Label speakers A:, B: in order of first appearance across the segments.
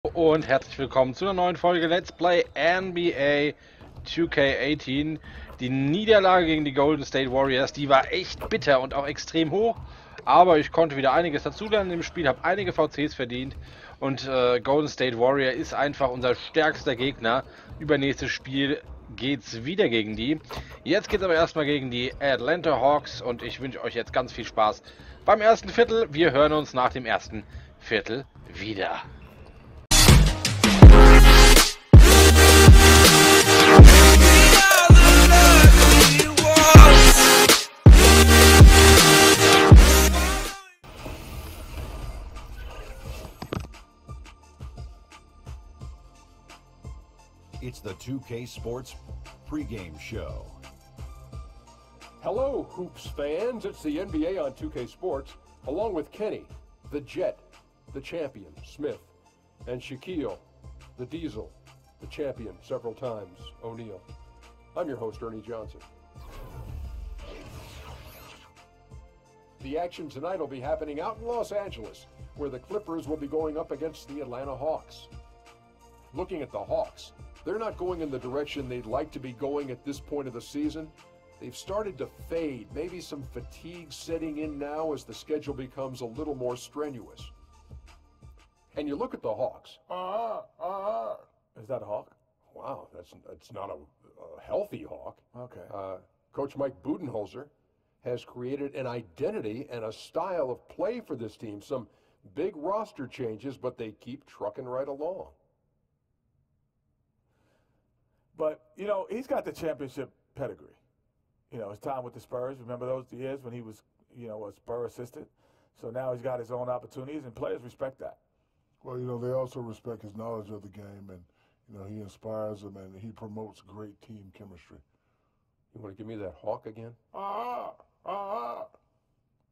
A: Und herzlich willkommen zu einer neuen Folge Let's Play NBA 2K18. Die Niederlage gegen die Golden State Warriors, die war echt bitter und auch extrem hoch. Aber ich konnte wieder einiges dazulernen im Spiel, habe einige VCs verdient. Und Golden State Warrior ist einfach unser stärkster Gegner. Übernächstes Spiel geht's wieder gegen die. Jetzt geht's aber erstmal gegen die Atlanta Hawks. Und ich wünsche euch jetzt ganz viel Spaß beim ersten Viertel. Wir hören uns nach dem ersten Viertel wieder.
B: It's the 2K Sports pregame show.
C: Hello, Hoops fans. It's the NBA on 2K Sports, along with Kenny, the Jet, the champion, Smith, and Shaquille, the Diesel, the champion several times, O'Neal. I'm your host, Ernie Johnson. The action tonight will be happening out in Los Angeles, where the Clippers will be going up against the Atlanta Hawks. Looking at the Hawks, they're not going in the direction they'd like to be going at this point of the season. They've started to fade, maybe some fatigue setting in now as the schedule becomes a little more strenuous. And you look at the Hawks.
D: Is that a hawk?
C: Wow, that's not a healthy hawk.
D: Okay.
C: Coach Mike Budenholzer has created an identity and a style of play for this team. Some big roster changes, but they keep trucking right along.
D: But, you know, he's got the championship pedigree. You know, his time with the Spurs, remember those years when he was, you know, a Spur assistant? So now he's got his own opportunities, and players respect that.
E: Well, you know, they also respect his knowledge of the game, and, you know, he inspires them, and he promotes great team chemistry.
C: You want to give me that hawk again?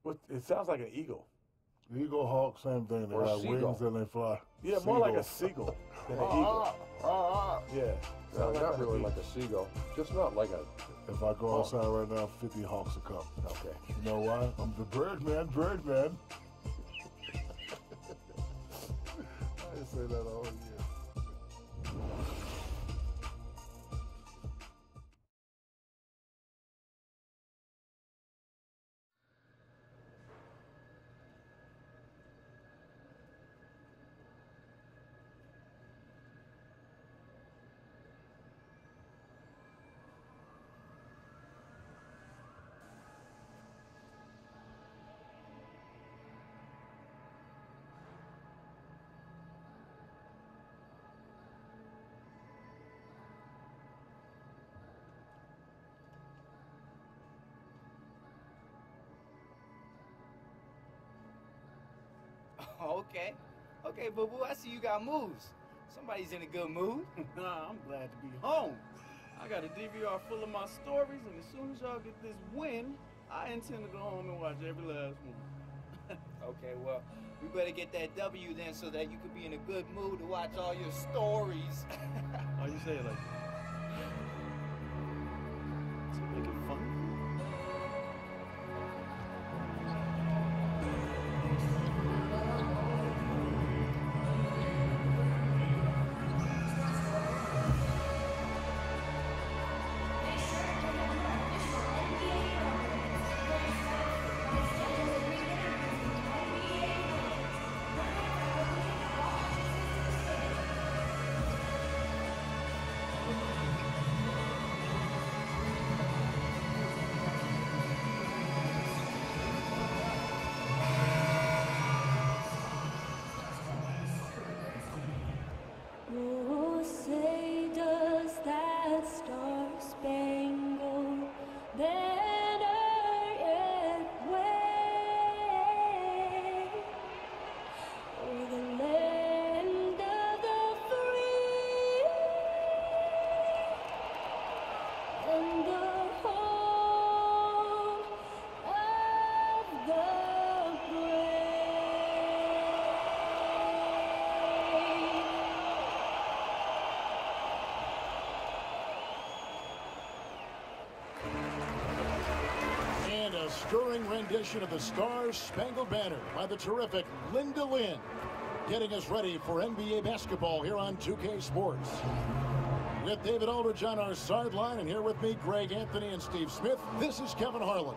D: What, it sounds like an eagle.
E: The eagle, hawk, same thing. They
C: Or a
E: got
C: seagull.
E: wings and they fly.
D: Yeah, more like a seagull than an eagle. Yeah.
C: No,
D: sounds
C: not
D: like
C: really
D: a
C: like a seagull. Just not like a...
E: If I go outside right now, 50 hawks will come.
C: Okay.
E: You know why? I'm the Birdman. I didn't say that all year.
F: Okay, boo-boo, I see you got moves. Somebody's in a good mood.
G: Nah, I'm glad to be home. I got a DVR full of my stories, and as soon as y'all get this win, I intend to go home and watch every last one.
F: Okay, well, we better get that W then so that you could be in a good mood to watch all your stories.
G: Oh, you say it like that? To make it fun?
H: Oh, say does that star-spangled banner yet wave o'er the land of the free and the home of the
I: stirring rendition of the Star-Spangled Banner by the terrific Linda Lynn. getting us ready for NBA basketball here on 2K Sports. With David Aldridge on our sideline, and here with me, Greg Anthony and Steve Smith, this is Kevin Harlan.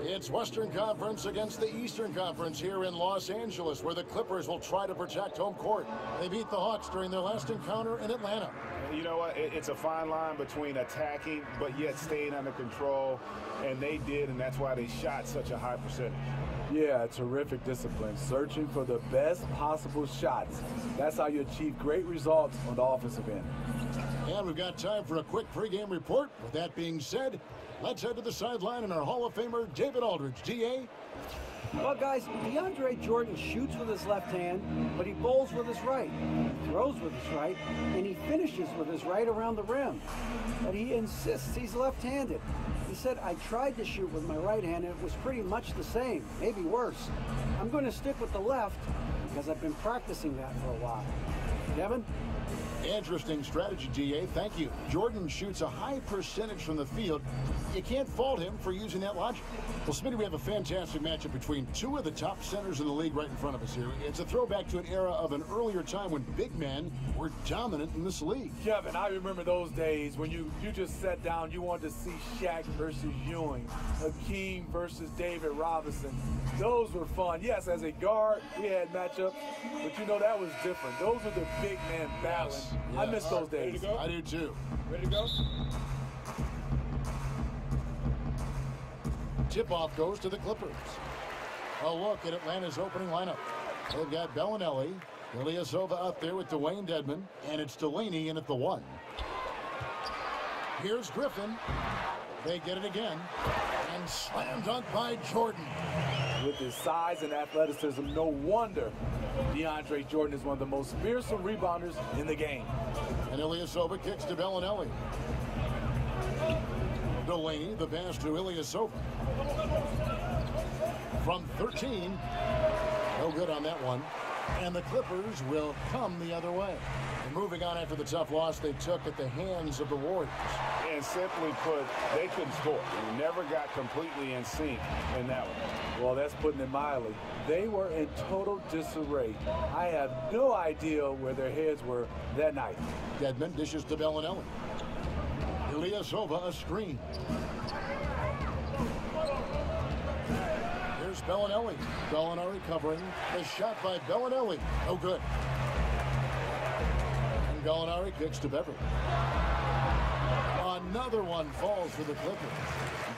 I: It's Western Conference against the Eastern Conference here in Los Angeles, where the Clippers will try to protect home court. They beat the Hawks during their last encounter in Atlanta.
J: You know what? It's a fine line between attacking but yet staying under control, and they did, and that's why they shot such a high percentage.
D: Yeah, terrific discipline, searching for the best possible shots. That's how you achieve great results on the offensive end.
I: And we've got time for a quick pregame report. With that being said, let's head to the sideline and our Hall of Famer, David Aldridge. DA?
K: Well, guys, DeAndre Jordan shoots with his left hand, but he bowls with his right. He throws with his right, and he finishes with his right around the rim. But he insists he's left-handed. He said, I tried to shoot with my right hand, and it was pretty much the same, maybe worse. I'm going to stick with the left because I've been practicing that for a while. Kevin?
I: Interesting strategy, DA. Thank you. Jordan shoots a high percentage from the field. You can't fault him for using that logic. Well, Smitty, we have a fantastic matchup between two of the top centers in the league right in front of us here. It's a throwback to an era of an earlier time when big men were dominant in this league.
D: Kevin, I remember those days when you just sat down, you wanted to see Shaq versus Ewing, Hakeem versus David Robinson. Those were fun. Yes, as a guard, we had matchups, but you know that was different. Those were the big men battling.
I: Yes.
D: I miss those days.
I: I do too.
J: Ready to go?
I: Tip-off goes to the Clippers. A look at Atlanta's opening lineup. They've got Bellinelli, Ilyasova up there with Dwayne Dedmon, and it's Delaney in at the 1. Here's Griffin. They get it again. And slam dunk by Jordan.
D: With his size and athleticism, no wonder DeAndre Jordan is one of the most fearsome rebounders in the game.
I: And Ilyasova kicks to Bellinelli. Delaney, the pass to Ilyasova. From 13, no good on that one. And the Clippers will come the other way. And moving on after the tough loss they took at the hands of the Warriors.
J: And simply put, they couldn't score. They never got completely in sync in that one.
D: Well, that's putting it mildly. They were in total disarray. I have no idea where their heads were that night.
I: Dedmon dishes to Bellinelli. Ilyasova a screen. Here's Bellinelli. Gallinari covering. The shot by Bellinelli. No good. And Gallinari kicks to Beverly. Another one falls for the Clippers.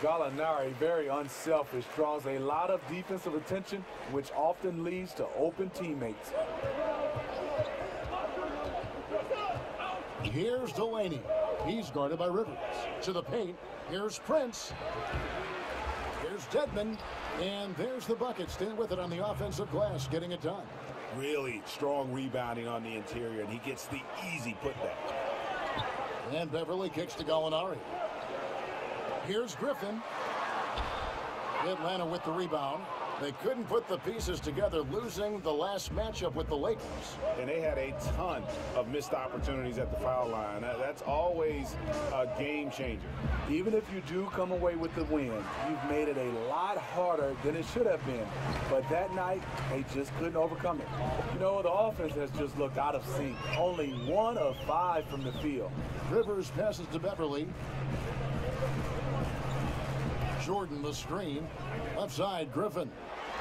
D: Gallinari, very unselfish, draws a lot of defensive attention, which often leads to open teammates.
I: Here's Delaney. He's guarded by Rivers. To the paint. Here's Prince. Here's Dedmon. And there's the bucket. Staying with it on the offensive glass, getting it done.
J: Really strong rebounding on the interior, and he gets the easy putback.
I: And Beverly kicks to Gallinari. Here's Griffin. Atlanta with the rebound. They couldn't put the pieces together, losing the last matchup with the Lakers.
J: And they had a ton of missed opportunities at the foul line. That's always a game changer.
D: Even if you do come away with the win, you've made it a lot harder than it should have been. But that night, they just couldn't overcome it. You know, the offense has just looked out of sync. Only 1 of 5 from the field.
I: Rivers passes to Beverly. Jordan the screen. Left side, Griffin.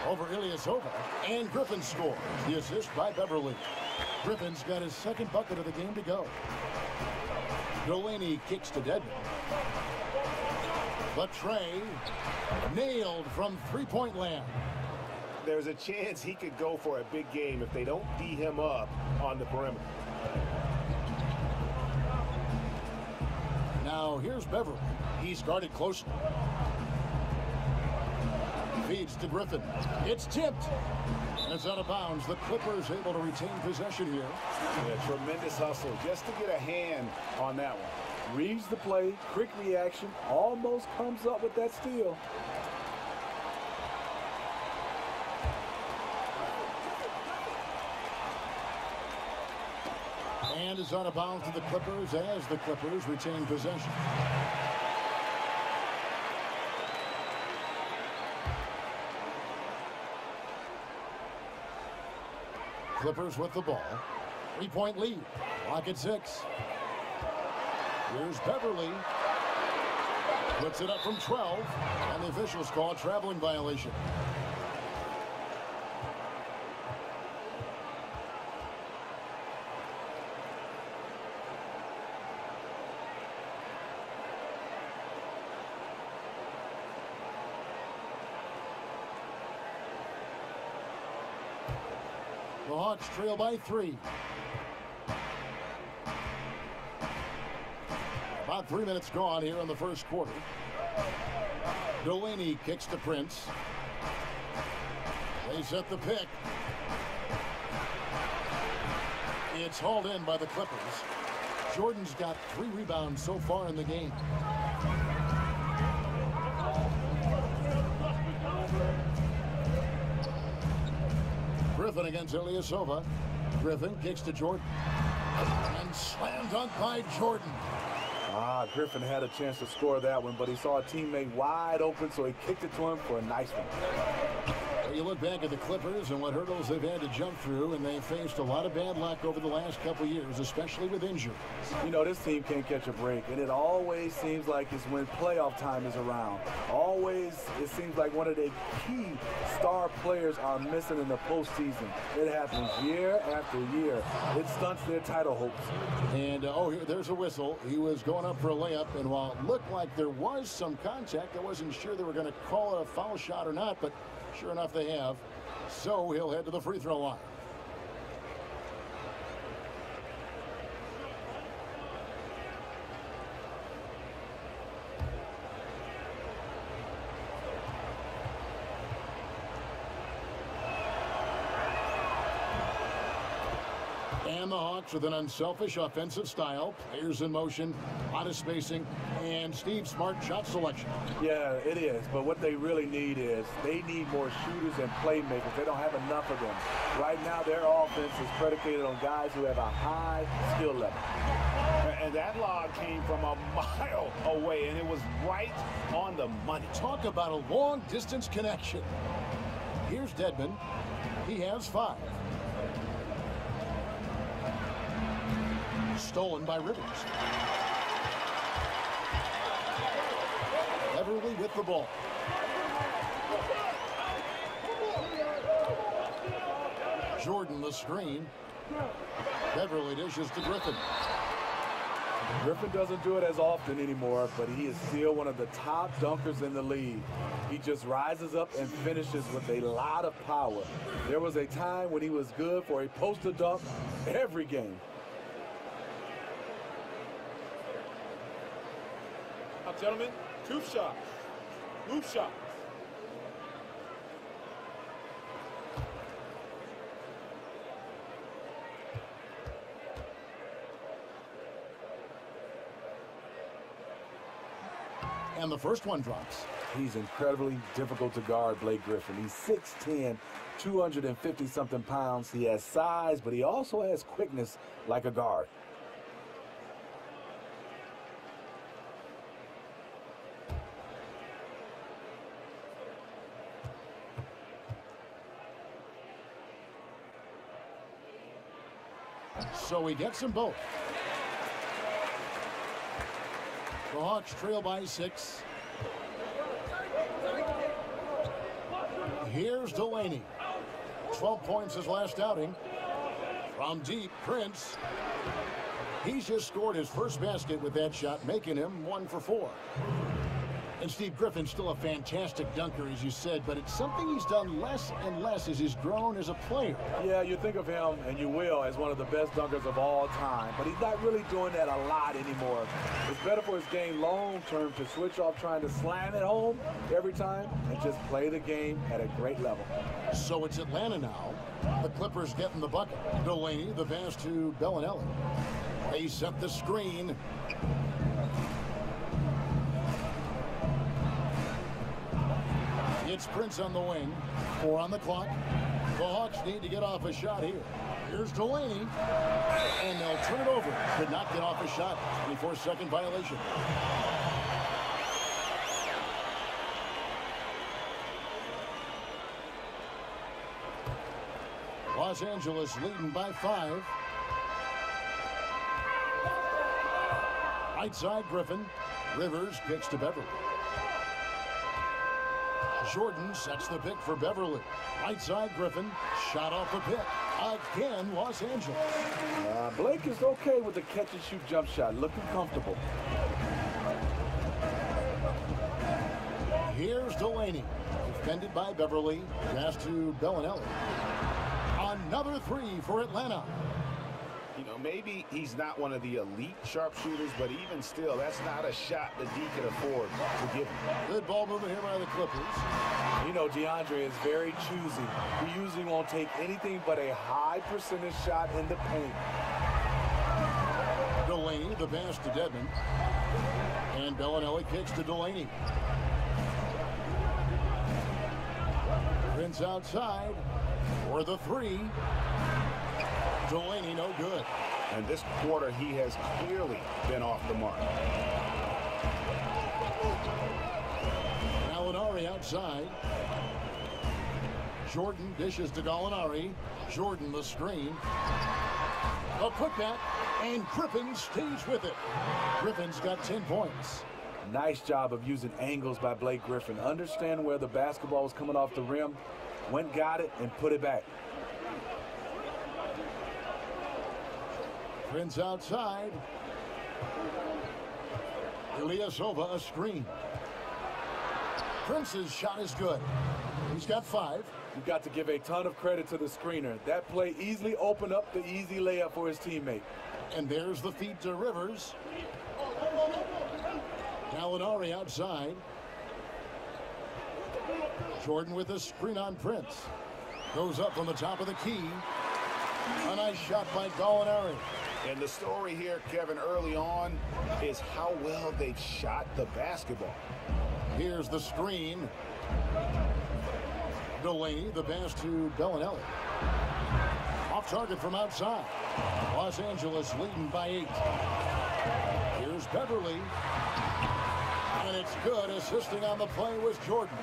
I: Over Ilyasova. And Griffin scores. The assist by Beverly. Griffin's got his second bucket of the game to go. Delaney kicks to Dedmon. But Trey nailed from three-point land.
J: There's a chance he could go for a big game if they don't D him up on the perimeter.
I: Now here's Beverly. He's guarded closely. Feeds to Griffin. It's tipped. And it's out of bounds. The Clippers able to retain possession here.
J: Yeah, tremendous hustle just to get a hand on that one.
D: Reads the play, quick reaction, almost comes up with that steal.
I: And is out of bounds to the Clippers as the Clippers retain possession. Clippers with the ball. 3-point lead. Clock at 6. Here's Beverly. Puts it up from 12. And the officials call a traveling violation. The Hawks trail by 3. About 3 minutes gone here in the first quarter. Delaney kicks to Prince. They set the pick. It's hauled in by the Clippers. Jordan's got 3 rebounds so far in the game. Griffin against Ilyasova. Griffin kicks to Jordan. And slam dunk by Jordan.
L: Griffin had a chance to score that one, but he saw a teammate wide open, so he kicked it to him for a nice one.
I: You look back at the Clippers and what hurdles they've had to jump through, and they've faced a lot of bad luck over the last couple years, especially with injuries.
L: You know, this team can't catch a break, and it always seems like it's when playoff time is around. Always, it seems like one of their key star players are missing in the postseason. It happens year after year. It stunts their title hopes.
I: And, there's a whistle. He was going up for a layup, and while it looked like there was some contact, I wasn't sure they were going to call it a foul shot or not, but sure enough, they have. So he'll head to the free throw line. And the Hawks with an unselfish offensive style. Players in motion, a lot of spacing, and Steve Smart shot selection.
L: Yeah, it is. But what they really need is they need more shooters and playmakers. They don't have enough of them. Right now, their offense is predicated on guys who have a high skill level.
J: And that lob came from a mile away, and it was right on the money.
I: Talk about a long-distance connection. Here's Dedman. He has 5. Stolen by Rivers. Beverly with the ball. Jordan the screen. Beverly dishes to Griffin.
L: Griffin doesn't do it as often anymore, but he is still one of the top dunkers in the league. He just rises up and finishes with a lot of power. There was a time when he was good for a poster dunk every game.
M: Gentlemen, 2 shots. Move shots.
I: And the first one drops.
L: He's incredibly difficult to guard, Blake Griffin. He's 6'10", 250-something pounds. He has size, but he also has quickness like a guard.
I: So he gets them both. The Hawks trail by 6. Here's Delaney. 12 points his last outing. From deep, Prince. He's just scored his first basket with that shot, making him 1 for 4. And Steve, Griffin's still a fantastic dunker, as you said, but it's something he's done less and less as he's grown as a player.
L: Yeah, you think of him, and you will, as one of the best dunkers of all time, but he's not really doing that a lot anymore. It's better for his game long-term to switch off trying to slam it home every time and just play the game at a great level.
I: So it's Atlanta now. The Clippers getting the bucket. Delaney, the pass to Bellinelli. They set the screen. It's Prince on the wing. 4 on the clock. The Hawks need to get off a shot here. Here's Delaney. And they'll turn it over. Could not get off a shot. 24-second violation. Los Angeles leading by 5. Right side, Griffin. Rivers kicks to Beverly. Jordan sets the pick for Beverly. Right side, Griffin. Shot off the pick. Again, Los Angeles.
L: Blake is okay with the catch-and-shoot jump shot. Looking comfortable.
I: Here's Delaney. Defended by Beverly. Pass to Bellinelli. Another 3 for Atlanta.
J: You know, maybe he's not one of the elite sharpshooters, but even still, that's not a shot that D can afford to give him.
I: Good ball movement here by the Clippers.
L: You know, DeAndre is very choosy. He usually won't take anything but a high percentage shot in the paint.
I: Delaney, the pass to Dedmon. And Bellinelli kicks to Delaney. Prince outside for the 3. Delaney no good.
J: And this quarter, he has clearly been off the mark.
I: Gallinari outside. Jordan dishes to Gallinari. Jordan the screen. A putback, and Griffin stays with it. Griffin's got 10 points.
L: Nice job of using angles by Blake Griffin. Understand where the basketball was coming off the rim. Went, got it, and put it back.
I: Prince outside. Ilyasova a screen. Prince's shot is good. He's got 5.
L: You've got to give a ton of credit to the screener. That play easily opened up the easy layup for his teammate.
I: And there's the feed to Rivers. Gallinari outside. Jordan with a screen on Prince. Goes up from the top of the key. A nice shot by Gallinari.
J: And the story here, Kevin, early on is how well they've shot the basketball.
I: Here's the screen. Delaney, the pass to Bellinelli. Off target from outside. Los Angeles leading by 8. Here's Beverly. And it's good. Assisting on the play was Jordan.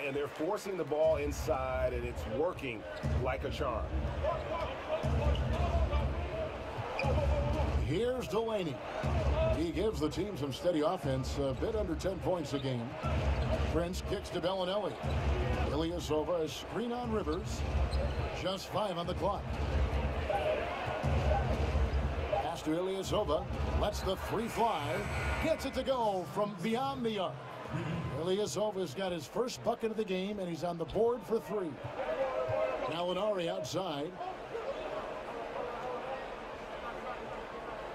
J: And they're forcing the ball inside, and it's working like a charm.
I: Here's Delaney. He gives the team some steady offense, a bit under 10 points a game. Prince kicks to Bellinelli. Ilyasova, a screen on Rivers. Just 5 on the clock. Pass to Ilyasova. Lets the 3 fly. Gets it to go from beyond the arc. Ilyasova's got his first bucket of the game, and he's on the board for 3. Gallinari outside.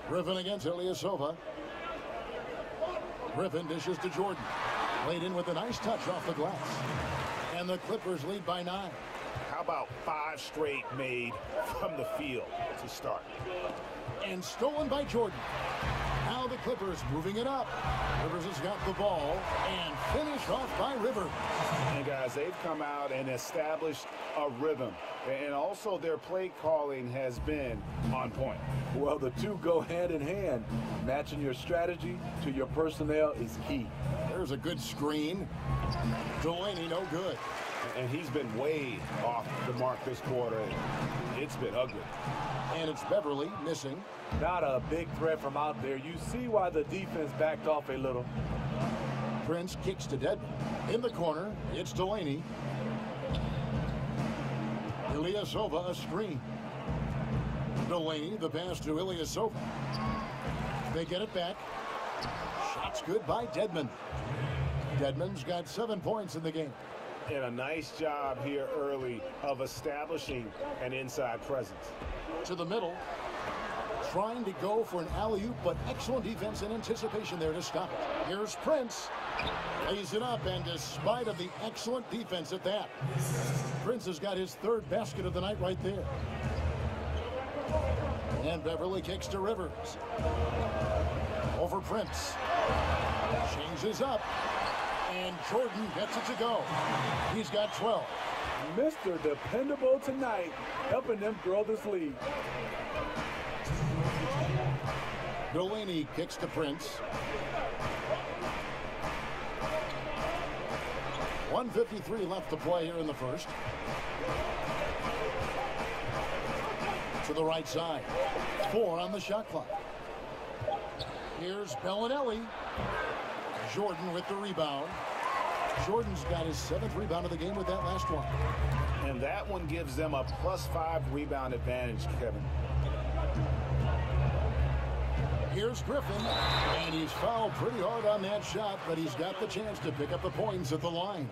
I: Griffin against Ilyasova. Griffin dishes to Jordan. Laid in with a nice touch off the glass. And the Clippers lead by 9.
J: How about 5 straight made from the field to start?
I: And stolen by Jordan. Now the Clippers moving it up. Rivers has got the ball and finished off by Rivers.
J: And guys, they've come out and established a rhythm. And also their play calling has been on point.
L: Well, the two go hand in hand. Matching your strategy to your personnel is key.
I: There's a good screen. Delaney no good.
J: And he's been way off the mark this quarter. It's been ugly.
I: And it's Beverly missing.
L: Not a big threat from out there. You see why the defense backed off a little.
I: Prince kicks to Dedmon. In the corner, it's Delaney. Ilyasova a screen. Delaney, the pass to Ilyasova. They get it back. Shots good by Dedmon. Dedmon's got 7 points in the game.
J: And a nice job here early of establishing an inside presence.
I: To the middle. Trying to go for an alley-oop, but excellent defense and anticipation there to stop it. Here's Prince. Lays it up, and despite of the excellent defense at that, Prince has got his 3rd basket of the night right there. And Beverly kicks to Rivers. Over Prince. Changes up. And Jordan gets it to go. He's got 12.
L: Mr. Dependable tonight, helping them grow this lead.
I: Delaney kicks to Prince. 1:53 left to play here in the first. to the right side. 4 on the shot clock. Here's Bellinelli. Jordan with the rebound. Jordan's got his 7th rebound of the game with that last one.
J: And that one gives them a +5 rebound advantage, Kevin.
I: Here's Griffin, and he's fouled pretty hard on that shot, but he's got the chance to pick up the points at the line.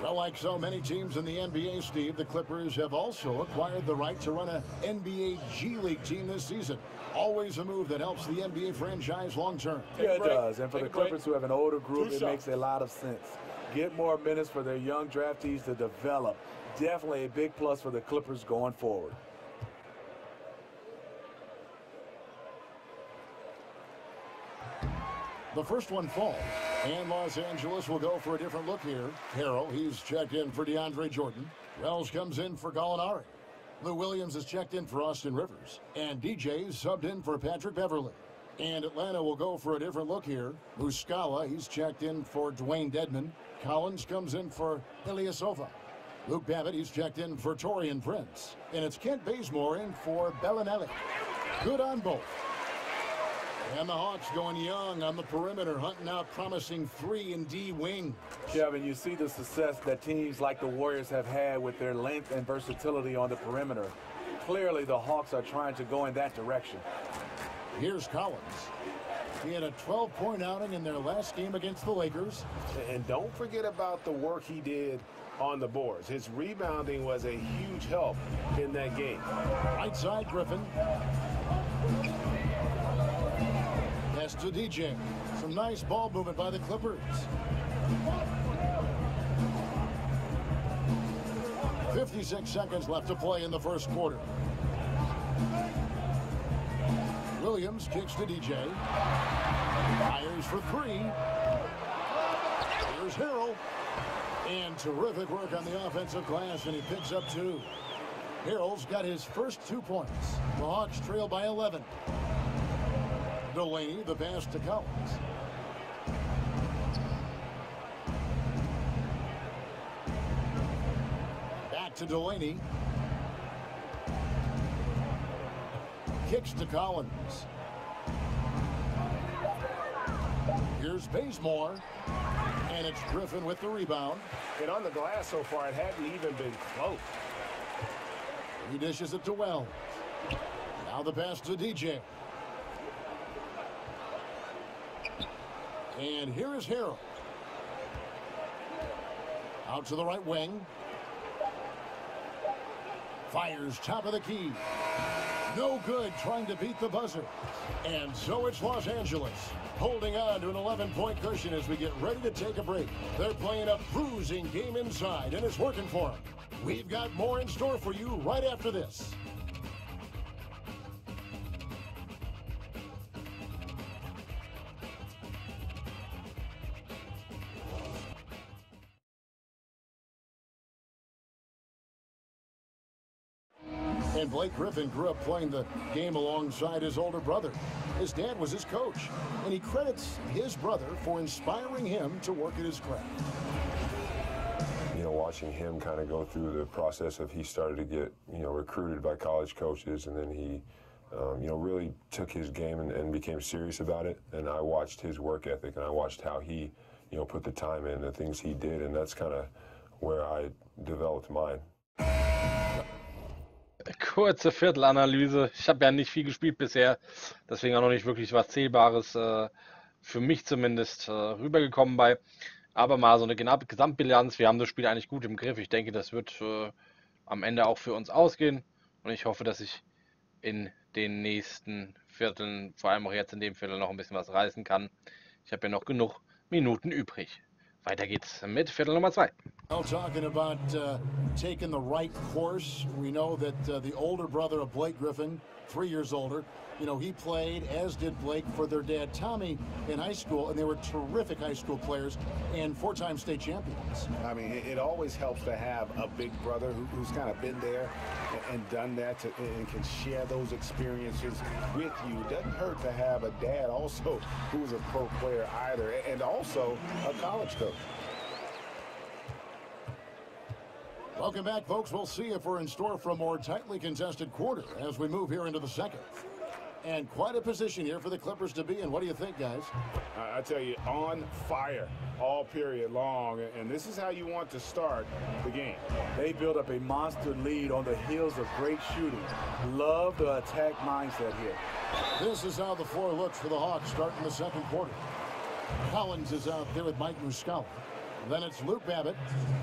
I: Well, like so many teams in the NBA, Steve, the Clippers have also acquired the right to run an NBA G League team this season. Always a move that helps the NBA franchise long term.
D: Yeah, it does. And for the Clippers who have an older group, it makes a lot of sense. Get more minutes for their young draftees to develop. Definitely a big plus for the Clippers going forward.
I: The first one falls, and Los Angeles will go for a different look here. Harrell, he's checked in for DeAndre Jordan. Wells comes in for Gallinari. Lou Williams is checked in for Austin Rivers. And DJ's subbed in for Patrick Beverly. And Atlanta will go for a different look here. Muscala, he's checked in for Dwayne Dedman. Collins comes in for Ilyasova. Luke Babbitt, he's checked in for Taurean Prince. And it's Kent Bazemore in for Bellinelli. Good on both. And the Hawks going young on the perimeter, hunting out promising 3 and D wing.
D: Kevin, you see the success that teams like the Warriors have had with their length and versatility on the perimeter. Clearly, the Hawks are trying to go in that direction.
I: Here's Collins. He had a 12-point outing in their last game against the Lakers.
J: And don't forget about the work he did on the boards. His rebounding was a huge help in that game.
I: Right side, Griffin. Pass to DJ. Some nice ball movement by the Clippers. 56 seconds left to play in the first quarter. Williams kicks to DJ. Fires for 3. Here's Harrell. And terrific work on the offensive glass, and he picks up 2. Harrell's got his first 2 points. The Hawks trail by 11. Delaney, the pass to Collins. Back to Delaney. Kicks to Collins. Here's Bazemore. And it's Griffin with the rebound.
J: And on the glass so far, it hadn't even been close.
I: He dishes it to Wells. Now the pass to DJ. And here is Harrell. Out to the right wing. Fires top of the key. No good trying to beat the buzzer. And so it's Los Angeles holding on to an 11-point cushion as we get ready to take a break. They're playing a bruising game inside, and it's working for them. We've got more in store for you right after this. And Blake Griffin grew up playing the game alongside his older brother. His dad was his coach, and he credits his brother for inspiring him to work at his craft.
N: You know, watching him kind of go through the process of he started to get, recruited by college coaches, and then he, really took his game and became serious about it. And I watched his work ethic, and I watched how he, put the time in, the things he did, and that's kind of where I developed mine.
A: Kurze Viertelanalyse. Ich habe ja nicht viel gespielt bisher, deswegen auch noch nicht wirklich was Zählbares für mich zumindest rübergekommen bei. Aber mal so eine Gesamtbilanz. Wir haben das Spiel eigentlich gut im Griff. Ich denke, das wird am Ende auch für uns ausgehen. Und ich hoffe, dass ich in den nächsten Vierteln, vor allem auch jetzt in dem Viertel, noch ein bisschen was reißen kann. Ich habe ja noch genug Minuten übrig. Weiter geht's mit Viertel Nummer 2.
I: Well, talking about taking the right course, we know that the older brother of Blake Griffin, 3 years older, he played, as did Blake, for their dad Tommy in high school, and they were terrific high school players and 4-time state champions.
J: I mean, it always helps to have a big brother who's kind of been there and done that and can share those experiences with you. It doesn't hurt to have a dad also who's a pro player either, and also a college coach.
I: Welcome back, folks. We'll see if we're in store for a more tightly contested quarter as we move here into the second. And quite a position here for the Clippers to be in. What do you think, guys?
J: I tell you, on fire all period long, and this is how you want to start the game.
L: They built up a monster lead on the heels of great shooting. Love the attack mindset here.
I: This is how the floor looks for the Hawks starting the second quarter. Collins is out there with Mike Muscala. Then it's Luke Babbitt.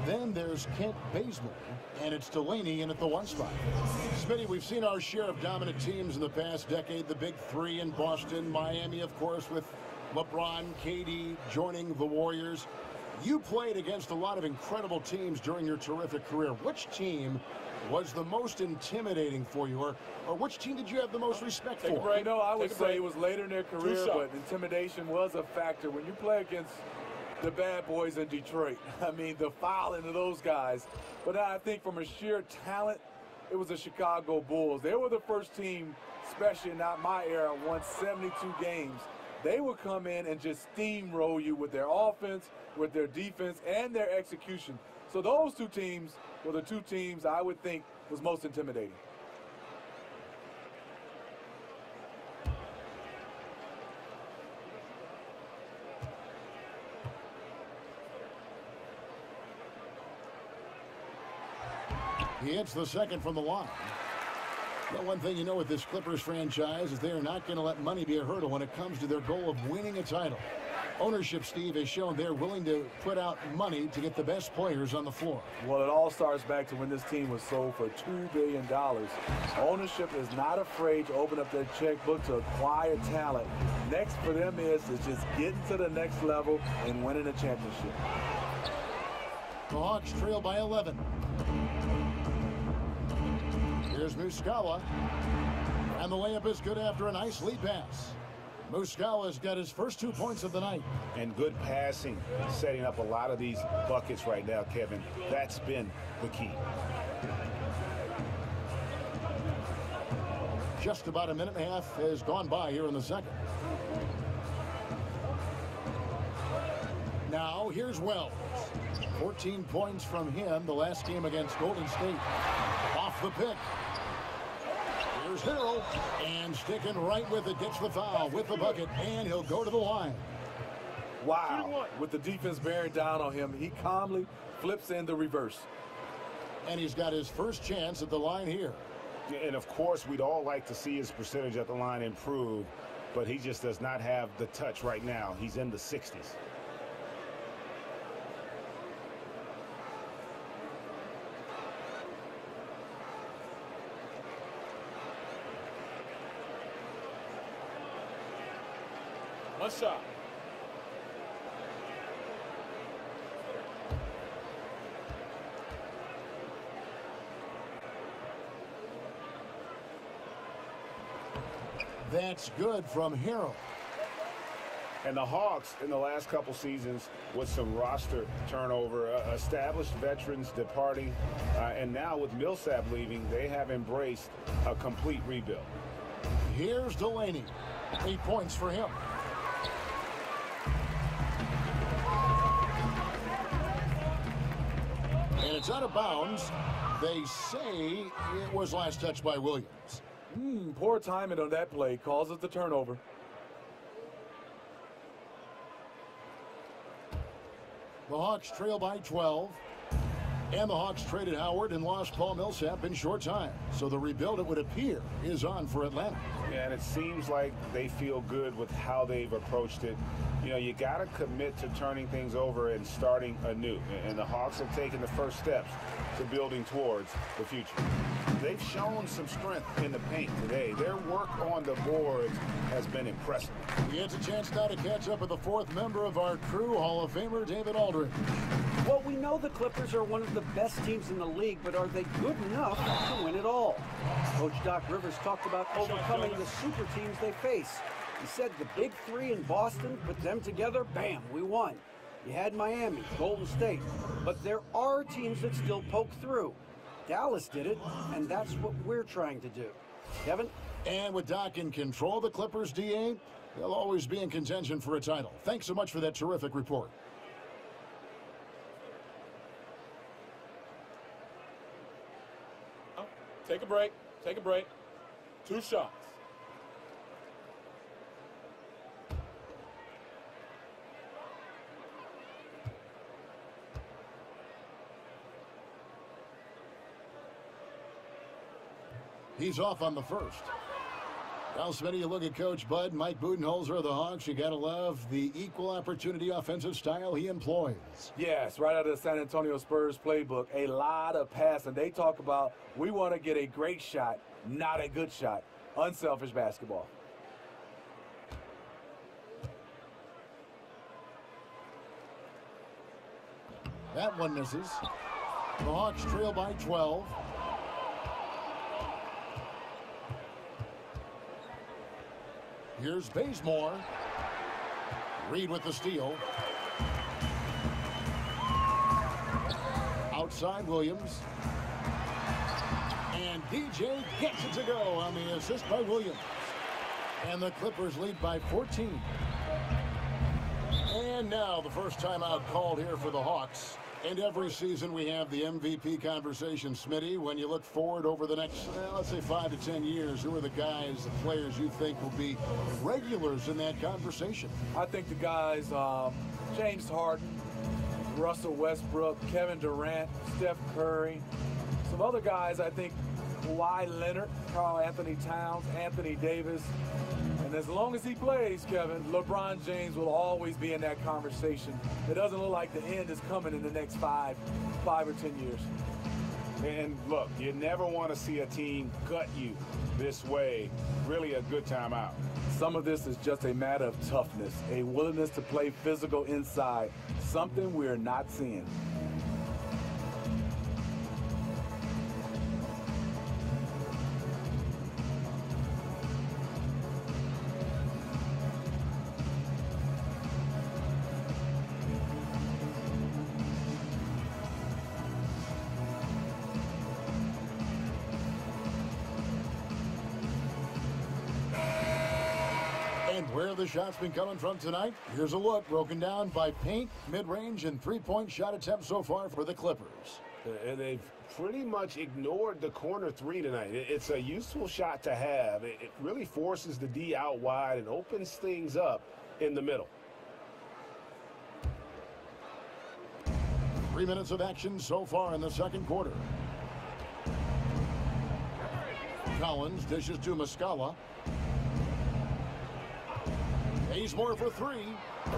I: Then there's Kent Bazemore. And it's Delaney in at the 1 spot. Smitty, we've seen our share of dominant teams in the past decade. The big three in Boston, Miami, of course, with LeBron, KD joining the Warriors. You played against a lot of incredible teams during your terrific career. Which team was the most intimidating for you? Or which team did you have the most respect for?
L: You know, I would say it was later in their career, but intimidation was a factor. When you play against the bad boys in Detroit, I mean, the fouling of those guys. But I think from a sheer talent, it was the Chicago Bulls. They were the first team, especially not my era, won 72 games. They would come in and just steamroll you with their offense, with their defense, and their execution. So those two teams were the two teams I would think was most intimidating.
I: He hits the second from the line. Well, one thing you know with this Clippers franchise is they are not going to let money be a hurdle when it comes to their goal of winning a title. Ownership, Steve, has shown they're willing to put out money to get the best players on the floor.
L: Well, it all starts back to when this team was sold for $2 billion. Ownership is not afraid to open up their checkbook to acquire talent. Next for them is just getting to the next level and winning a championship.
I: The Hawks trail by 11. Here's Muscala, and the layup is good after a nice lead pass. Muscala's got his first 2 points of the night.
J: And good passing, setting up a lot of these buckets right now, Kevin. That's been the key.
I: Just about a minute and a half has gone by here in the second. Now, here's Wells. 14 points from him the last game against Golden State. Off the pick. Here's Harrell, and sticking right with it, gets the foul with the bucket, and he'll go to the line.
L: Wow. With the defense bearing down on him, he calmly flips in the reverse.
I: And he's got his first chance at the line here.
J: And, of course, we'd all like to see his percentage at the line improve, but he just does not have the touch right now. He's in the 60s.
M: One shot.
I: That's good from Harrell.
J: And the Hawks in the last couple seasons with some roster turnover, established veterans departing, and now with Millsap leaving, they have embraced a complete rebuild.
I: Here's Delaney. 8 points for him. And it's out of bounds. They say it was last touched by Williams.
L: Poor timing on that play causes the turnover.
I: The Hawks trail by 12. And the Hawks traded Howard and lost Paul Millsap in short time. So the rebuild, it would appear, is on for Atlanta.
J: Yeah, and it seems like they feel good with how they've approached it. You know, you got to commit to turning things over and starting anew. And the Hawks have taken the first steps to building towards the future. They've shown some strength in the paint today. Their work on the boards has been impressive.
I: He gets a chance now to catch up with the fourth member of our crew, Hall of Famer David Aldridge.
K: Well, we know the Clippers are one of the best teams in the league, but are they good enough to win it all? Coach Doc Rivers talked about overcoming the super teams they face. He said the big three in Boston, put them together, bam, we won. You had Miami, Golden State, but there are teams that still poke through. Dallas did it, and that's what we're trying to do. Kevin?
I: And with Doc in control, the Clippers, DA, they'll always be in contention for a title. Thanks so much for that terrific report.
M: Take a break. Take a break. 2 shots.
I: He's off on the first. Now, Smitty, you look at Coach Bud, Mike Budenholzer of the Hawks. You got to love the equal opportunity offensive style he employs.
L: Yes, right out of the San Antonio Spurs playbook, a lot of passing. They talk about we want to get a great shot, not a good shot. Unselfish basketball.
I: That one misses. The Hawks trail by 12. Here's Bazemore. Reed with the steal. Outside Williams. And DJ gets it to go on the assist by Williams. And the Clippers lead by 14. And now the first timeout called here for the Hawks. And every season we have the MVP conversation, Smitty. When you look forward over the next, let's say 5 to 10 years, who are the guys, the players you think will be regulars in that conversation?
L: I think the guys, James Harden, Russell Westbrook, Kevin Durant, Steph Curry. Some other guys, I think, Kawhi Leonard, Karl Anthony Towns, Anthony Davis. And as long as he plays, Kevin, LeBron James will always be in that conversation. It doesn't look like the end is coming in the next 5 or 10 years.
J: And look, you never want to see a team gut you this way. Really a good timeout.
L: Some of this is just a matter of toughness, a willingness to play physical inside, something we're not seeing.
I: Where the shots been coming from tonight? Here's a look broken down by paint, mid-range, and three-point shot attempts so far for the Clippers.
J: And they've pretty much ignored the corner three tonight. It's a useful shot to have. It really forces the D out wide and opens things up in the middle.
I: 3 minutes of action so far in the second quarter. Collins dishes to Muscala. Bazemore for three.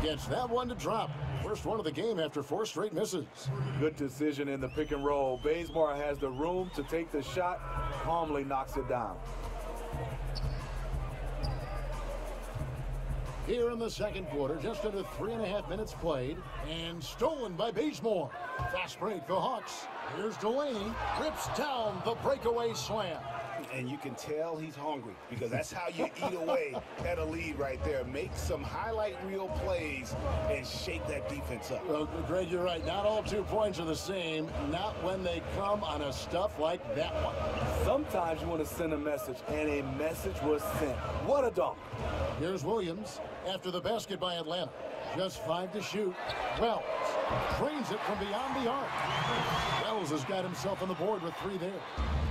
I: Gets that one to drop. First one of the game after 4 straight misses.
L: Good decision in the pick and roll. Bazemore has the room to take the shot, calmly knocks it down.
I: Here in the second quarter, just under 3.5 minutes played, and stolen by Bazemore. Fast break, the Hawks. Here's Delaney, rips down the breakaway slam.
J: And you can tell he's hungry because that's how you eat away at a lead right there. Make some highlight reel plays and shake that defense up.
I: Well, Greg, you're right. Not all 2 points are the same. Not when they come on a stuff like that one.
L: Sometimes you want to send a message, and a message was sent. What a dunk.
I: Here's Williams after the basket by Atlanta. Just 5 to shoot. Wells drains it from beyond the arc. Wells has got himself on the board with 3 there.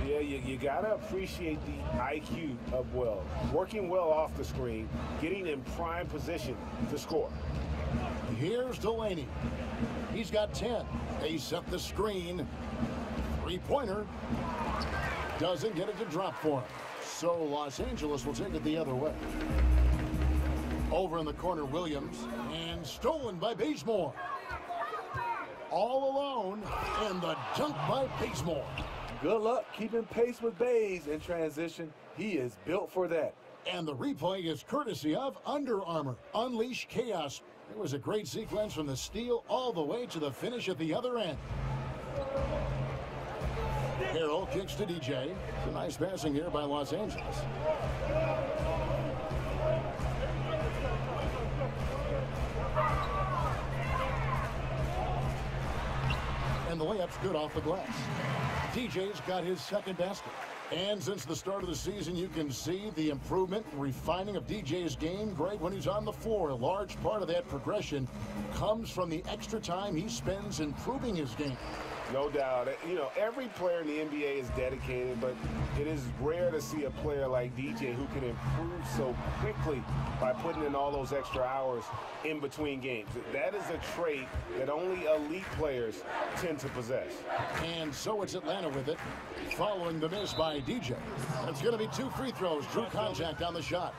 J: Yeah, you got to appreciate the IQ of Wells. Working well off the screen, getting in prime position to score.
I: Here's Delaney. He's got 10. They set the screen. 3-pointer. Doesn't get it to drop for him. So Los Angeles will take it the other way. Over in the corner, Williams. And stolen by Bazemore. All alone. And the dunk by Bazemore.
L: Good luck keeping pace with Baze in transition. He is built for that.
I: And the replay is courtesy of Under Armour. Unleash chaos. It was a great sequence from the steal all the way to the finish at the other end. Harrell kicks to DJ. A nice passing here by Los Angeles. And the layup's good off the glass. DJ's got his second basket. And since the start of the season, you can see the improvement and refining of DJ's game. Greg, when he's on the floor, a large part of that progression comes from the extra time he spends improving his game.
J: No doubt. You know, every player in the NBA is dedicated, but it is rare to see a player like DJ who can improve so quickly by putting in all those extra hours in between games. That is a trait that only elite players tend to possess.
I: And so it's Atlanta with it, following the miss by DJ. It's going to be 2 free throws. Drew contact on the shot.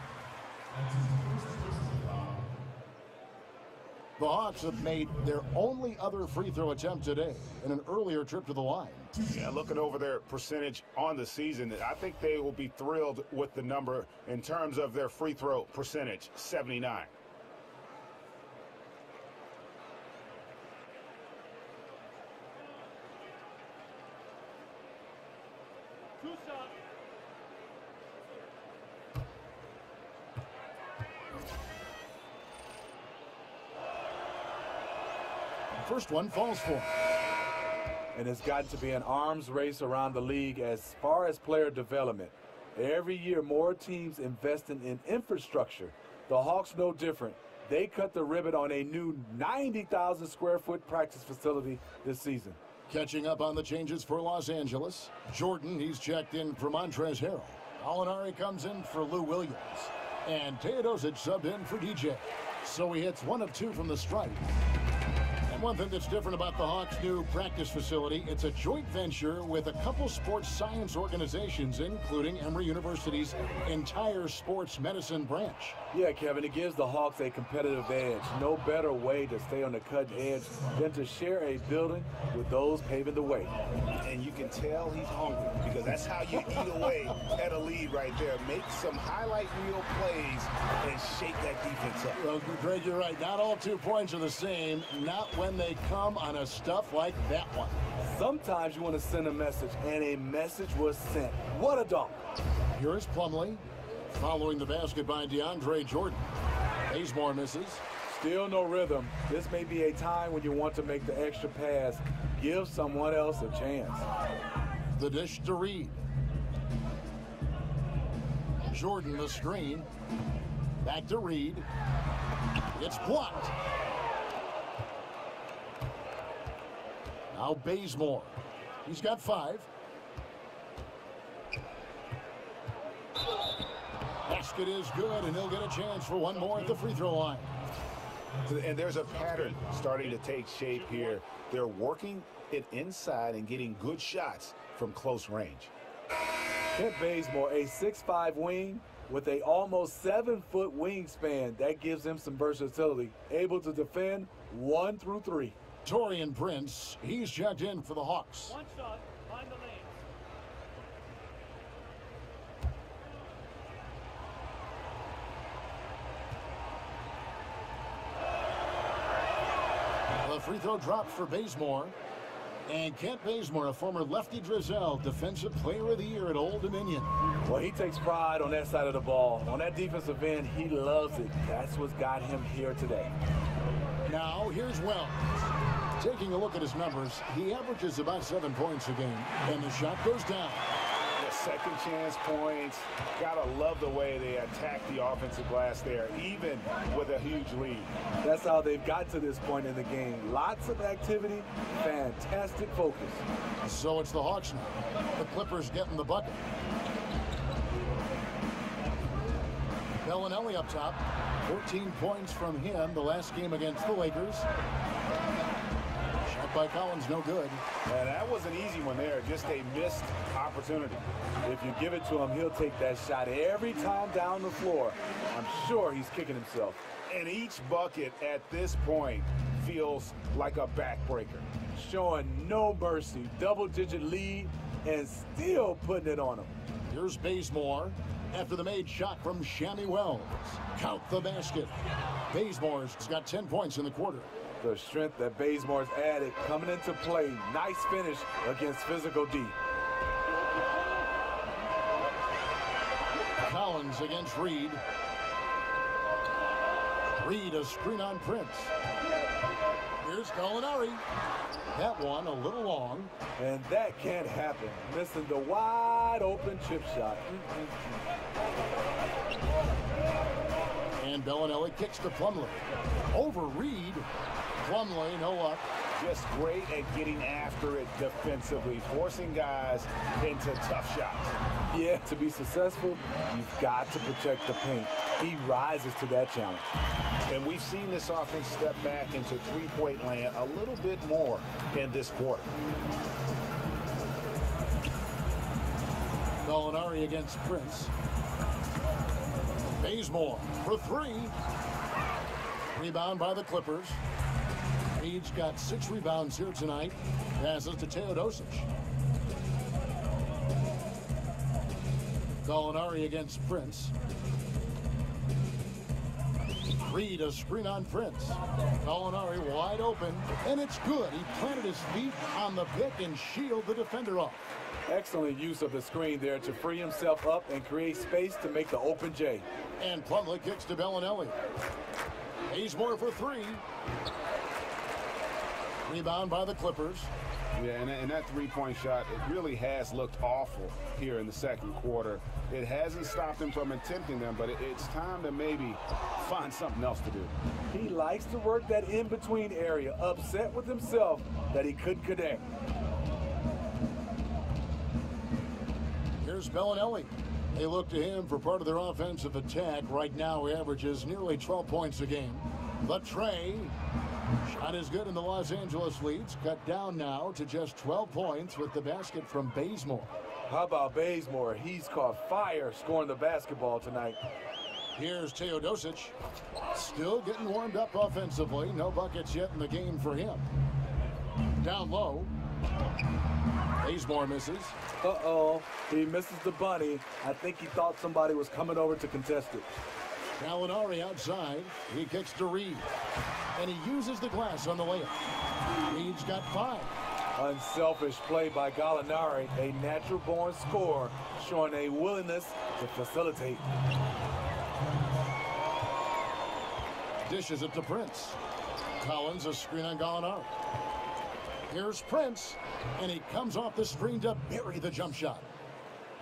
I: The Hawks have made their only other free throw attempt today in an earlier trip to the line.
J: Yeah, looking over their percentage on the season, I think they will be thrilled with the number in terms of their free throw percentage, 79.
I: First one falls for him.
L: And it's gotten to be an arms race around the league as far as player development. Every year, more teams investing in infrastructure. The Hawks no different. They cut the ribbon on a new 90,000 square foot practice facility this season.
I: Catching up on the changes for Los Angeles. Jordan, he's checked in for Montrezl Harrell. Alinari comes in for Lou Williams. And Teodosic subbed in for DJ. So he hits 1 of 2 from the stripe. One thing that's different about the Hawks' new practice facility, it's a joint venture with a couple sports science organizations, including Emory University's entire sports medicine branch.
L: Yeah, Kevin, it gives the Hawks a competitive edge. No better way to stay on the cutting edge than to share a building with those paving the way.
J: And you can tell he's hungry because that's how you eat away at a lead right there. Make some highlight reel plays and shake that defense up.
I: Well, Greg, you're right. Not all 2 points are the same. Not when they come on a stuff like that one.
L: Sometimes you want to send a message, and a message was sent. What a dunk.
I: Here's Plumlee, following the basket by DeAndre Jordan. Bazemore misses.
L: Still no rhythm. This may be a time when you want to make the extra pass. Give someone else a chance.
I: The dish to Reed. Jordan the screen. Back to Reed. It's blocked. Now Bazemore. He's got 5. Basket is good, and he'll get a chance for one more at the free throw line.
J: And there's a pattern starting to take shape here. They're working it inside and getting good shots from close range.
L: Kent Bazemore, a 6'5" wing with a almost 7-foot wingspan. That gives him some versatility. Able to defend 1 through 3.
I: Torian Prince, he's checked in for the Hawks.
O: One shot, find the lane.
I: The free throw dropped for Bazemore. And Kent Bazemore, a former lefty Drizzell, Defensive Player of the Year at Old Dominion.
L: Well, he takes pride on that side of the ball. On that defensive end, he loves it. That's what's got him here today.
I: Now, here's Wells. Taking a look at his numbers, he averages about 7 points a game, and the shot goes down.
J: The second chance points. Gotta love the way they attack the offensive glass there, even with a huge lead.
L: That's how they've got to this point in the game. Lots of activity, fantastic focus.
I: So it's the Hawks now. The Clippers getting the bucket. Bellinelli up top. 14 points from him the last game against the Lakers. Shot by Collins, no good.
J: And that was an easy one there, just a missed opportunity.
L: If you give it to him, he'll take that shot every time down the floor. I'm sure he's kicking himself.
J: And each bucket at this point feels like a backbreaker.
L: Showing no mercy, double-digit lead, and still putting it on him.
I: Here's Bazemore after the made shot from Shammy Wells. Count the basket. Bazemore's got 10 points in the quarter.
L: The strength that Bazemore's added coming into play. Nice finish against physical D.
I: Collins against Reed. Reed a screen on Prince. Here's Gallinari. That one a little long.
L: And that can't happen. Missing the wide open chip shot.
I: And Bellinelli kicks to Plumlee. Over Reed. Plumlee, no luck.
J: just great at getting after it defensively, forcing guys into tough shots.
L: Yeah, to be successful, you've got to protect the paint. He rises to that challenge.
J: And we've seen this offense step back into three-point land a little bit more in this quarter.
I: Gallinari against Prince. Bazemore for three. Rebound by the Clippers. Reed's got 6 rebounds here tonight. Passes to Teodosic. Gallinari against Prince. Reed a screen on Prince. Gallinari wide open, and it's good. He planted his feet on the pick and shielded the defender off.
L: Excellent use of the screen there to free himself up and create space to make the open J.
I: And Plumlee kicks to Bellinelli. Bazemore for three. Rebound by the Clippers.
J: Yeah, and that three-point shot, it really has looked awful here in the second quarter. It hasn't stopped him from attempting them, but it's time to maybe find something else to do.
L: He likes to work that in-between area, upset with himself that he couldn't connect.
I: Here's Bellinelli. They look to him for part of their offensive attack. Right now, he averages nearly 12 points a game. Latre, shot is good in the Los Angeles leads. Cut down now to just 12 points with the basket from Bazemore.
L: How about Bazemore? He's caught fire scoring the basketball tonight.
I: Here's Teodosic. Still getting warmed up offensively. No buckets yet in the game for him. Down low. Bazemore misses.
L: Uh-oh, he misses the bunny. I think he thought somebody was coming over to contest it.
I: Gallinari outside. He kicks to Reed. And he uses the glass on the layup. Reed's got 5.
L: Unselfish play by Gallinari, a natural-born scorer, showing a willingness to facilitate.
I: Dishes it to Prince. Collins a screen on Gallinari. Here's Prince, and he comes off the screen to bury the jump shot.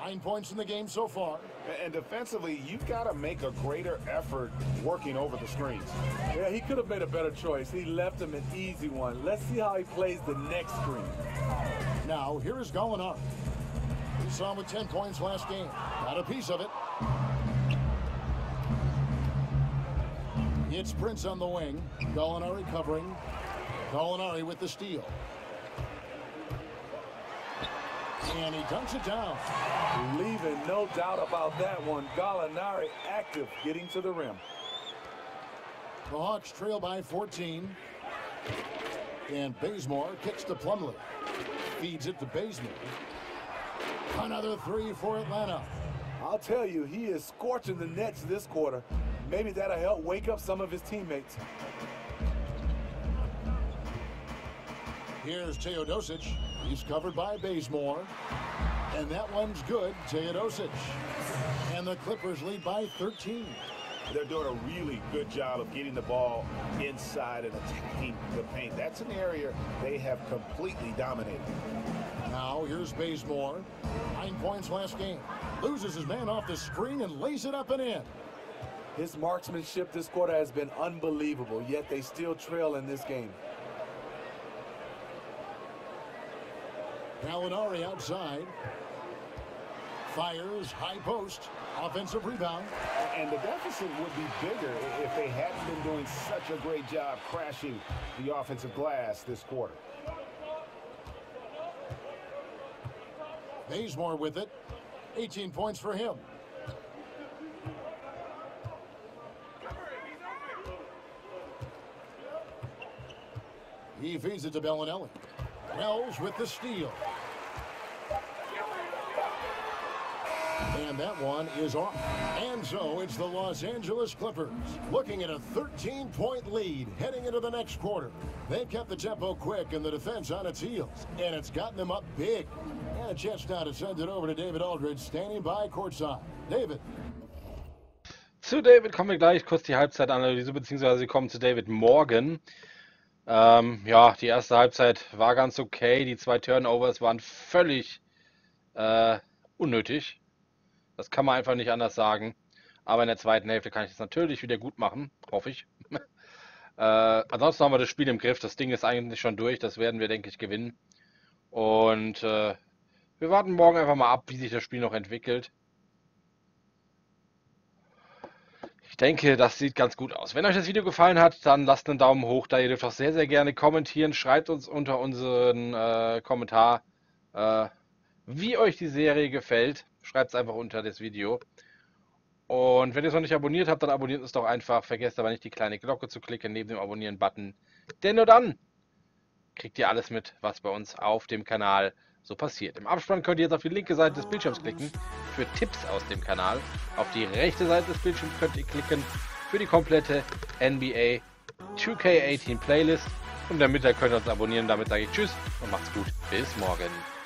I: 9 points in the game so far.
J: And defensively, you've got to make a greater effort working over the screens.
L: Yeah, he could have made a better choice. He left him an easy one. Let's see how he plays the next screen.
I: Now, here is Gallinari. We saw him with 10 points last game. Got a piece of it. It's Prince on the wing. Gallinari covering. Gallinari with the steal. And he dunks it down.
L: Leaving no doubt about that one. Gallinari active, getting to the rim.
I: The Hawks trail by 14. And Bazemore kicks to Plumlee. Feeds it to Bazemore. Another 3 for Atlanta.
L: I'll tell you, he is scorching the Nets this quarter. Maybe that'll help wake up some of his teammates.
I: Here's Teodosic. He's covered by Bazemore. And that one's good. Teodosic. And the Clippers lead by 13.
J: They're doing a really good job of getting the ball inside and attacking the paint. That's an area they have completely dominated.
I: Now here's Bazemore. 9 points last game. Loses his man off the screen and lays it up and in.
L: His marksmanship this quarter has been unbelievable, yet they still trail in this game.
I: Gallinari outside. Fires, high post, offensive rebound.
J: And the deficit would be bigger if they hadn't been doing such a great job crashing the offensive glass this quarter.
I: Bazemore with it. 18 points for him. He feeds it to Bellinelli. Wells with the steal. And that one is off. And so it's the Los Angeles Clippers looking at a 13-point lead heading into the next quarter. They've kept the tempo quick and the defense on its heels, and it's gotten them up big. And a chance now to send it over to David Aldridge, standing by courtside. David.
A: Zu David kommen wir gleich, kurz die Halbzeitanalyse, beziehungsweise wir kommen zu David morgen. Ja, die erste Halbzeit war ganz okay. Die 2 Turnovers waren völlig unnötig. Das kann man einfach nicht anders sagen. Aber in der zweiten Hälfte kann ich das natürlich wieder gut machen, hoffe ich. Ansonsten haben wir das Spiel im Griff. Das Ding ist eigentlich schon durch. Das werden wir, denke ich, gewinnen. Und wir warten morgen einfach mal ab, wie sich das Spiel noch entwickelt. Ich denke, das sieht ganz gut aus. Wenn euch das Video gefallen hat, dann lasst einen Daumen hoch da. Ihr dürft auch sehr, sehr gerne kommentieren. Schreibt uns unter unseren Kommentar, wie euch die Serie gefällt. Schreibt es einfach unter das Video. Und wenn ihr es noch nicht abonniert habt, dann abonniert uns doch einfach. Vergesst aber nicht, die kleine Glocke zu klicken neben dem Abonnieren-Button. Denn nur dann kriegt ihr alles mit, was bei uns auf dem Kanal so passiert. Im Abspann könnt ihr jetzt auf die linke Seite des Bildschirms klicken für Tipps aus dem Kanal. Auf die rechte Seite des Bildschirms könnt ihr klicken für die komplette NBA 2K18 Playlist. Und in der Mitte könnt ihr uns abonnieren. Damit sage ich Tschüss und macht's gut. Bis morgen.